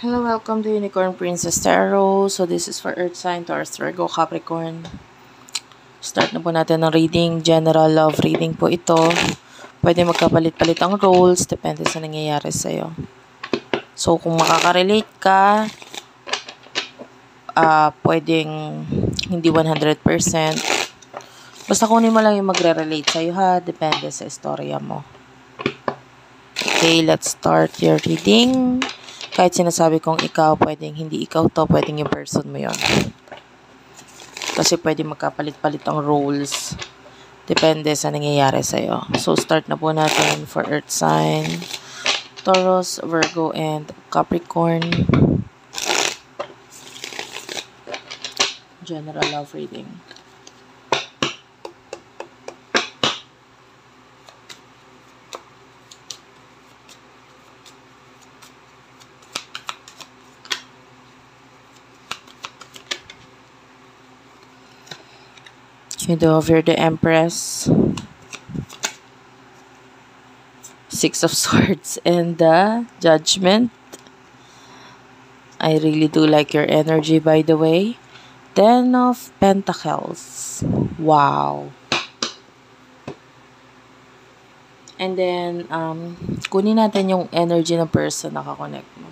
Hello, welcome to Unicorn Princess Tarot. So this is for Earth sign, Taurus, Virgo, Capricorn. Start na po natin ng reading. General love reading po ito. Pwede magkapalit-palit ang roles. Depende sa nangyayari sa'yo. So kung makaka-relate ka, pwedeng hindi 100%. Basta kunin mo lang yung magre-relate sa'yo ha. Depende sa istorya mo. Okay, let's start your reading. Kahit sinasabi kong ikaw, pwedeng hindi ikaw to, pwedeng yung person mo yon. Kasi pwede magkapalit-palit ang roles. Depende sa nangyayari sa'yo. So, start na po natin for Earth sign, Taurus, Virgo, and Capricorn. General love reading. You do over the Empress, Six of Swords, and the Judgment. I really do like your energy, by the way. Ten of Pentacles. Wow. And then, kunin natin yung energy ng person na kakonect mo.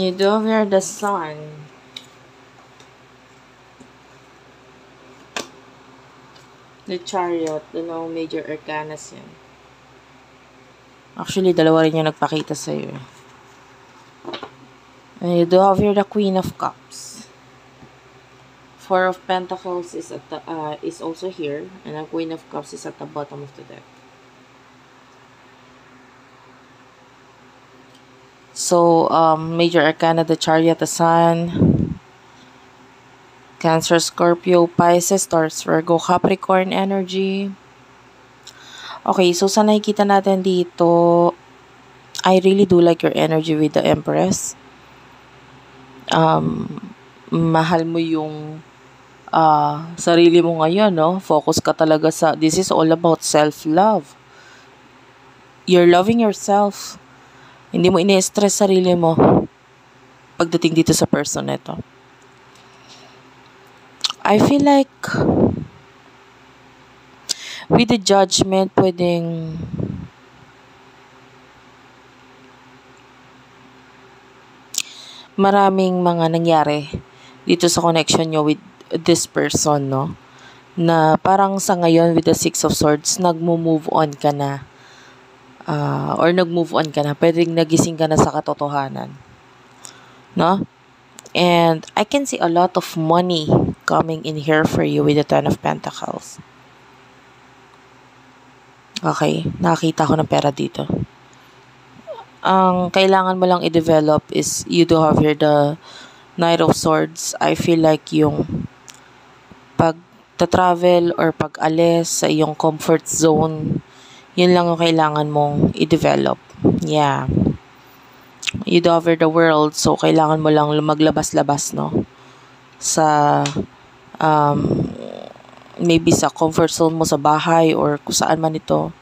You do over the Sun. The Chariot, major arcanas yan. Actually, dalawa rin yung nagpakita sa'yo. And you do have here the Queen of Cups. Four of Pentacles is also here, and the Queen of Cups is at the bottom of the deck. So, major arcana, the Chariot, the Sun, Cancer, Scorpio, Pisces, Taurus, Virgo, Capricorn energy. Okay, so sa nakikita natin dito, I really do like your energy with the Empress. Mahal mo yung sarili mo ngayon, no? Focus ka talaga sa, this is all about self-love. You're loving yourself. Hindi mo ini-stress sarili mo pagdating dito sa person neto. I feel like with the Judgment, pwedeng maraming mga nangyari dito sa connection nyo with this person, no? Na parang sa ngayon with the Six of Swords, nagmo-move on ka na. Or nag-move on ka na. Pwedeng nagising ka na sa katotohanan. No? And I can see a lot of money coming in here for you with the Ten of Pentacles. Okay, nakakita ko ng pera dito. Ang kailangan mo lang i-develop is you do have here the Knight of Swords. I feel like yung pag-travel or pag-alis sa iyong comfort zone, yun lang yung kailangan mong i-develop. Yeah. You do over the world, so kailangan mo lang maglabas-labas, no? Sa, maybe sa comfort zone mo sa bahay or kung saan man ito.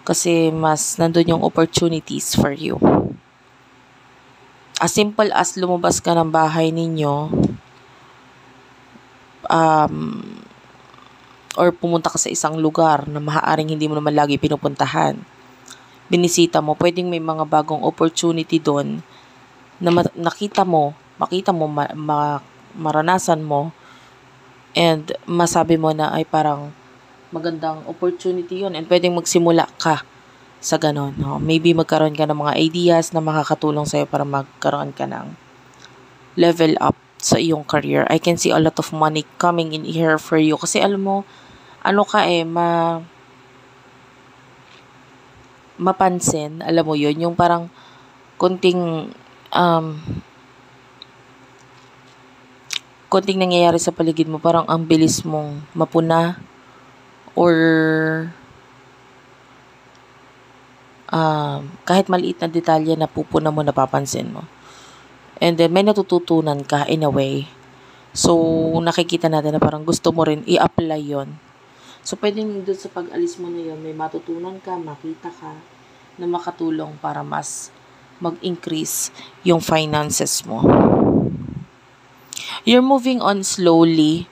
Kasi mas nandun yung opportunities for you. As simple as lumabas ka ng bahay ninyo, or pumunta ka sa isang lugar na maaaring hindi mo naman lagi pinupuntahan. Binisita mo, pwedeng may mga bagong opportunity doon na makita mo, maranasan mo, and masabi mo na ay parang magandang opportunity yun and pwedeng magsimula ka sa ganon. No? Maybe magkaroon ka ng mga ideas na makakatulong sa'yo para magkaroon ka ng level up sa iyong career. I can see a lot of money coming in here for you. Kasi alam mo, ano ka mapansin, alam mo yun, yung parang konting nangyayari sa paligid mo, parang ang bilis mong mapuna or kahit maliit na detalye na pupuna mo, napapansin mo. And then, may natututunan ka in a way. So, nakikita natin na parang gusto mo rin i-apply yon. So, pwedeng doon sa pag-alis mo na yun, may matutunan ka, makita ka, na makatulong para mas mag-increase yung finances mo. You're moving on slowly.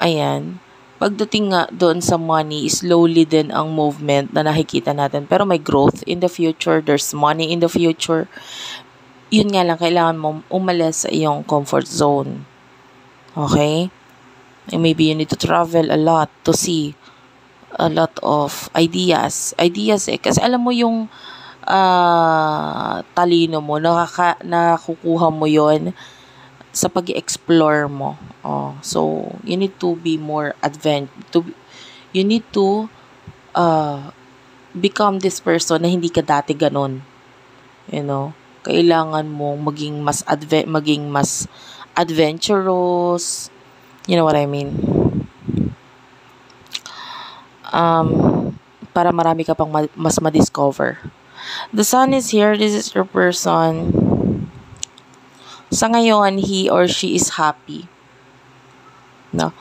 Ayan. Pagdating nga doon sa money, slowly din ang movement na nakikita natin. Pero may growth in the future. There's money in the future. Yun nga lang, kailangan mo umalis sa iyong comfort zone. Okay? And maybe you need to travel a lot to see a lot of ideas. Kasi alam mo yung talino mo, nakukuha mo yon sa pag-explore mo. So, you need to be more you need to become this person na hindi ka dati ganun. You know? Kailangan mo maging mas adventurous. You know what I mean? Para marami ka pang mas ma-discover. The sun is here. This is your person. Sa ngayon, he or she is happy. No?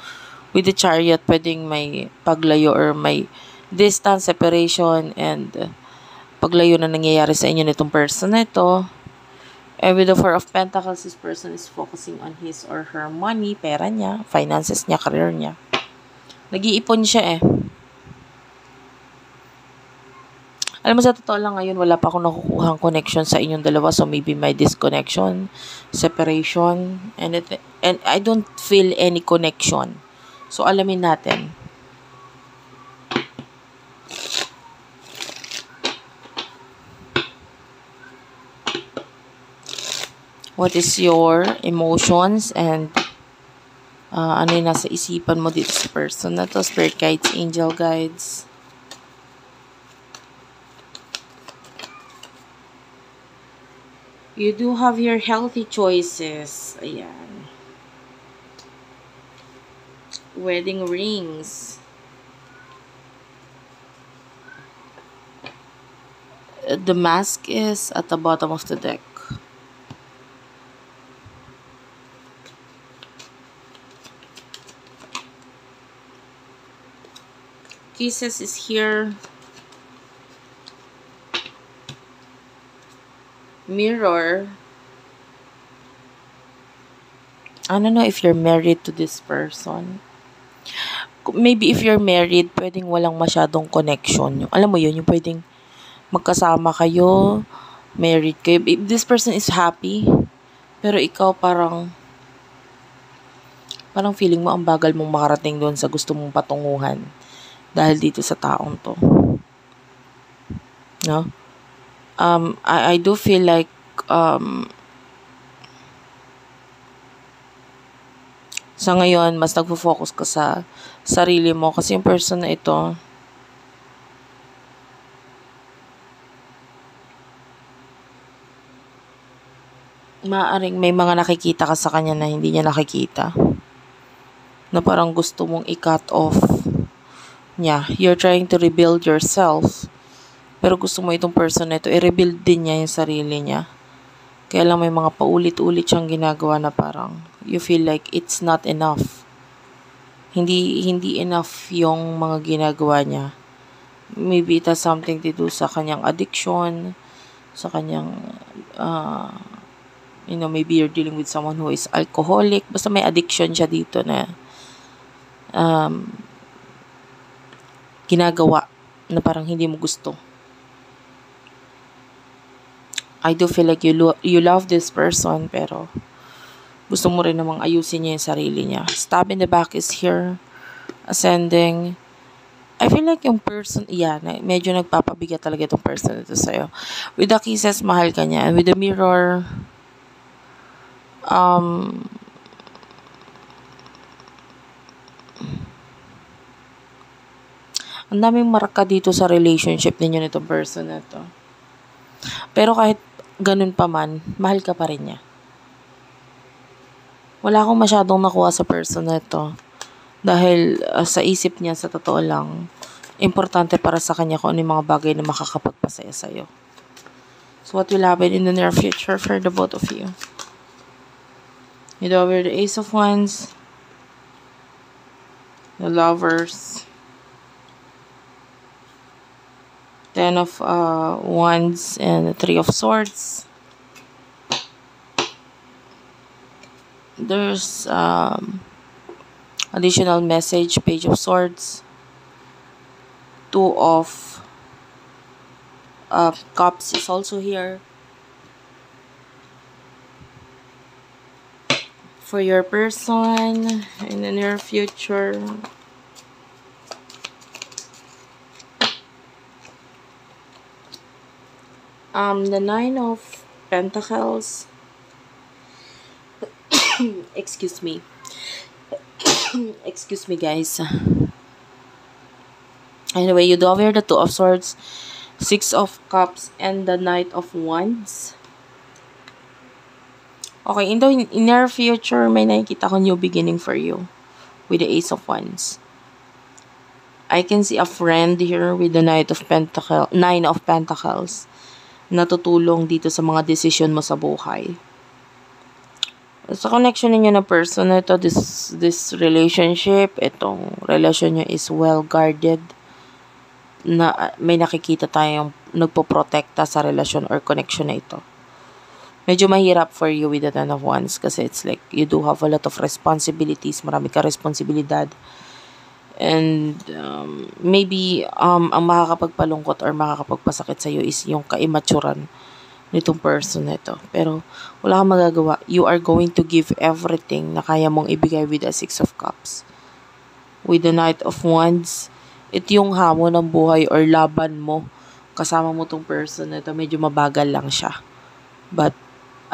With the chariot, pwedeng may paglayo or may distance, separation, and paglayo na nangyayari sa inyo nitong person na ito. And with the Four of Pentacles, this person is focusing on his or her money, pera niya, finances niya, career niya. Nag-iipon siya Alam mo, sa totoo lang ngayon, wala pa akong nakukuhang connection sa inyong dalawa. So, maybe may disconnection, separation, and I don't feel any connection. So, alamin natin. What is your emotions and ano yung nasa isipan mo dito sa person na to? Spirit guides, angel guides. You do have your healthy choices. Ayan. Wedding rings. The mask is at the bottom of the deck. Kisses is here. Mirror. I don't know if you're married to this person. Maybe if you're married, pwedeng walang masyadong connection. Alam mo yun, yung pwedeng magkasama kayo, married kayo. If this person is happy, pero ikaw parang feeling mo ang bagal mong makarating doon sa gusto mong patunguhan dahil dito sa taong to. No? I do feel like sa ngayon, mas nagfo-focus ka sa sarili mo kasi yung person na ito maaaring may mga nakikita ka sa kanya na hindi niya nakikita. Na parang gusto mong i-cut off niya. You're trying to rebuild yourself. Pero gusto mo itong person na ito, i-rebuild din niya yung sarili niya. Kaya lang may mga paulit-ulit siyang ginagawa na parang you feel like it's not enough. Hindi enough yung mga ginagawa niya. Maybe it has something to do sa kanyang addiction, sa kanyang maybe you're dealing with someone who is alcoholic. Basta may addiction siya dito na ginagawa na parang hindi mo gusto. I do feel like you love this person, pero gusto mo rin namang ayusin niya yung sarili niya. Stab in the back is here. Ascending. I feel like yung person, medyo nagpapabigat talaga itong person ito sa'yo. With the kisses, mahal ka niya. And with the mirror, ang daming marka dito sa relationship ninyo nitong person na to. Pero kahit ganun pa man, mahal ka pa rin niya. Wala akong masyadong nakuha sa person na to. Dahil sa isip niya, sa totoo lang, importante para sa kanya kung ano yung mga bagay na makakapagpasaya sa'yo. So what will happen in the near future for the both of you? You know, we're the Ace of Wands, the Lovers, Ten of Wands, and the Three of Swords. There's additional message, Page of Swords, Two of Cups is also here. For your person in the near future. The Nine of Pentacles. Excuse me. Excuse me, guys. Anyway, you do have the Two of Swords, Six of Cups, and the Knight of Wands. Okay, in the near future, may nakikita ko new beginning for you with the Ace of Wands. I can see a friend here with the Nine of Pentacles na tutulong dito sa mga decision mo sa buhay. Sa connection ninyo na person na ito, this relationship, itong relasyon nyo is well guarded, na may nakikita tayong nagpo-protekta sa relasyon or connection na ito. Medyo mahirap for you with the Ten of Wands kasi it's like you do have a lot of responsibilities, marami ka responsibilidad. And maybe ang makakapagpalungkot or makakapagpasakit sa iyo is yung ka-immaturan nitong person na ito. Pero wala kang magagawa. You are going to give everything na kaya mong ibigay with the Six of Cups. With the Knight of Wands, ito yung hamon ng buhay or laban mo. Kasama mo tong person na ito, medyo mabagal lang siya. But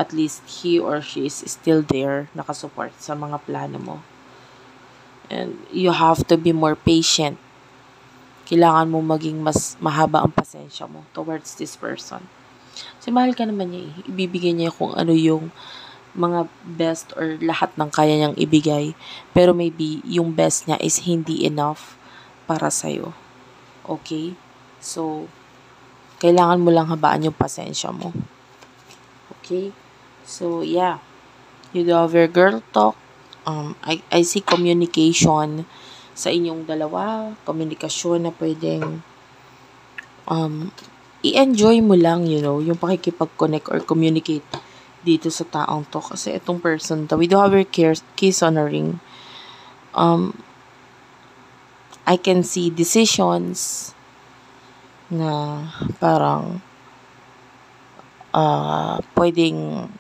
at least he or she is still there, nakasupport sa mga plano mo. And you have to be more patient. Kailangan mo maging mas mahaba ang pasensya mo towards this person. Kasi mahal ka naman niya eh. Ibibigay niya kung ano yung mga best or lahat ng kaya niyang ibigay. Pero maybe yung best niya is hindi enough para sa'yo. Okay? So, kailangan mo lang habaan yung pasensya mo. Okay? So, yeah. You do have your girl talk. I see communication sa inyong dalawa. Komunikasyon na pwedeng i-enjoy mo lang, you know, yung pakikipag-connect or communicate dito sa taong to. Kasi itong person to, we do have your kiss on a ring. I can see decisions na parang pwedeng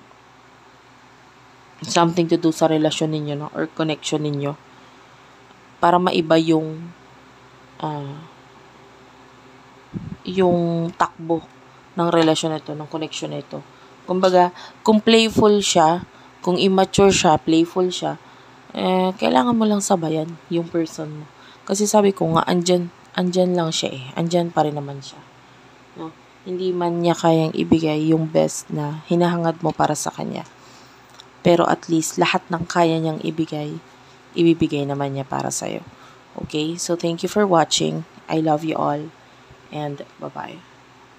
something to do sa relasyon ninyo, no? Or connection ninyo para maiba yung takbo ng relasyon nito, ng connection nito. Kumbaga, kung playful siya, kung immature siya, playful siya, kailangan mo lang sabayan yung person mo. Kasi sabi ko nga, andyan lang siya eh. Andyan pa rin naman siya. No? Hindi man niya kayang ibigay yung best na hinahangad mo para sa kanya. Pero at least, lahat ng kaya niyang ibibigay naman niya para sa'yo. Okay? So, thank you for watching. I love you all. And bye-bye.